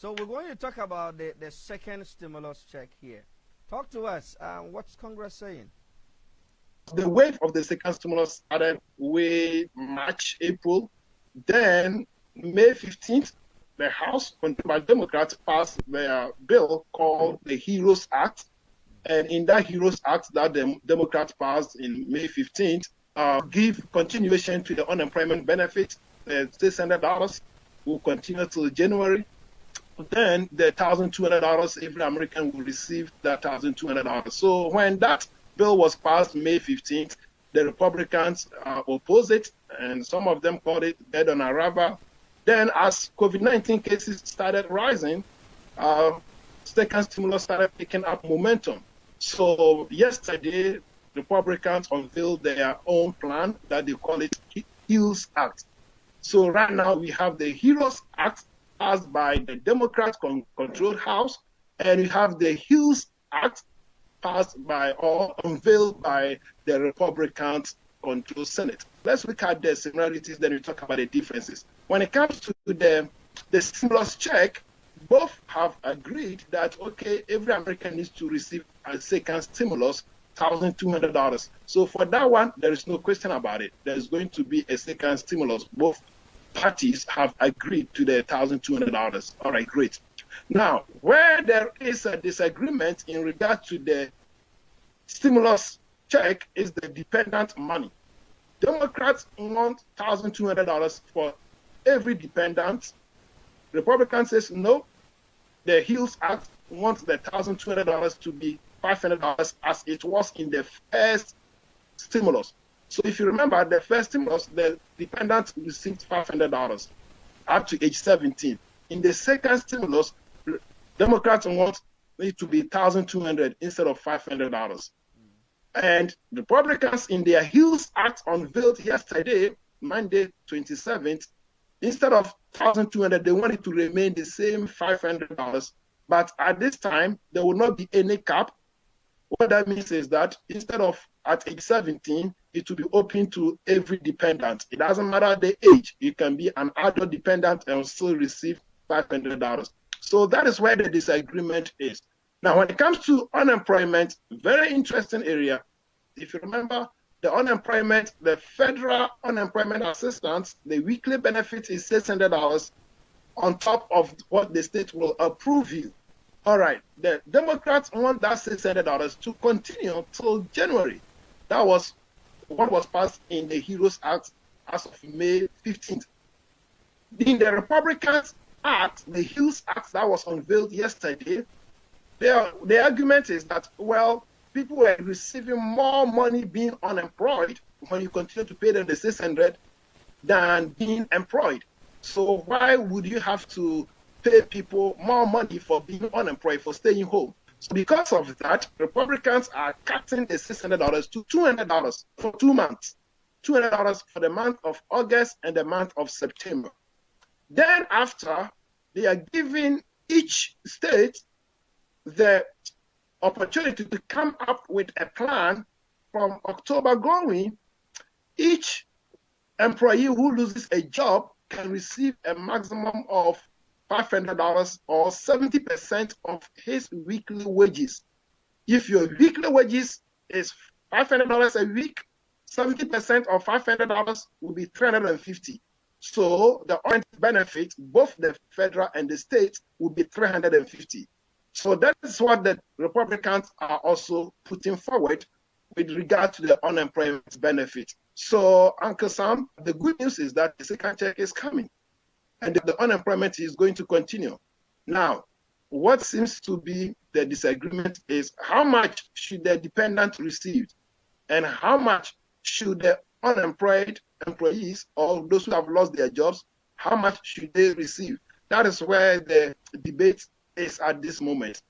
So we're going to talk about the second stimulus check here. Talk to us. What's Congress saying? The wave of the second stimulus started way March, April. Then May 15th, the House, controlled by Democrats, passed their bill called the HEROES Act. And in that HEROES Act that the Democrats passed in May 15th, give continuation to the unemployment benefit. The $600 will continue till January. Then the $1,200, every American will receive that $1,200. So when that bill was passed May 15th, the Republicans opposed it, and some of them called it dead on arrival. Then as COVID-19 cases started rising, second stimulus started picking up momentum. So yesterday, Republicans unveiled their own plan that they call it HEALS Act. So right now we have the HEROES Act passed by the Democrat-controlled House, and we have the HEALS Act passed by or unveiled by the Republicans-controlled Senate. Let's look at the similarities, then we talk about the differences. When it comes to the stimulus check, both have agreed that, okay, every American needs to receive a second stimulus, $1,200. So for that one, there is no question about it. There is going to be a second stimulus. Both parties have agreed to the $1,200. All right, great. Now, where there is a disagreement in regard to the stimulus check is the dependent money. Democrats want $1,200 for every dependent. Republicans says no. The HEALS Act wants the $1,200 to be $500 as it was in the first stimulus. So if you remember, the first stimulus, the dependents received $500 up to age 17. In the second stimulus, Democrats want it to be $1,200 instead of $500. And Republicans in their HEALS Act unveiled yesterday, Monday 27th, instead of $1,200, they want it to remain the same $500. But at this time, there will not be any cap. What that means is that instead of at age 17, it will be open to every dependent. It doesn't matter the age. You can be an adult dependent and still receive $500. So that is where the disagreement is. Now, when it comes to unemployment, very interesting area. If you remember, the unemployment, the federal unemployment assistance, the weekly benefit is $600 on top of what the state will approve you. All right, the Democrats want that $600 to continue till January. That was what was passed in the HEROES Act as of May 15th. In the Republicans Act, the HEALS Act that was unveiled yesterday, the argument is that, well, people were receiving more money being unemployed when you continue to pay them the $600 than being employed. So why would you have to pay people more money for being unemployed, for staying home? So because of that, Republicans are cutting the $600 to $200 for 2 months. $200 for the month of August and the month of September. Then after, they are giving each state the opportunity to come up with a plan from October going. Each employee who loses a job can receive a maximum of $500 or 70% of his weekly wages. If your weekly wages is $500 a week, 70% of $500 will be $350. So the benefit, both the federal and the state, will be $350. So that is what the Republicans are also putting forward with regard to the unemployment benefit. So, Uncle Sam, the good news is that the second check is coming and the unemployment is going to continue. Now, what seems to be the disagreement is how much should the dependent receive and how much should the unemployed employees or those who have lost their jobs, how much should they receive? That is where the debate is at this moment.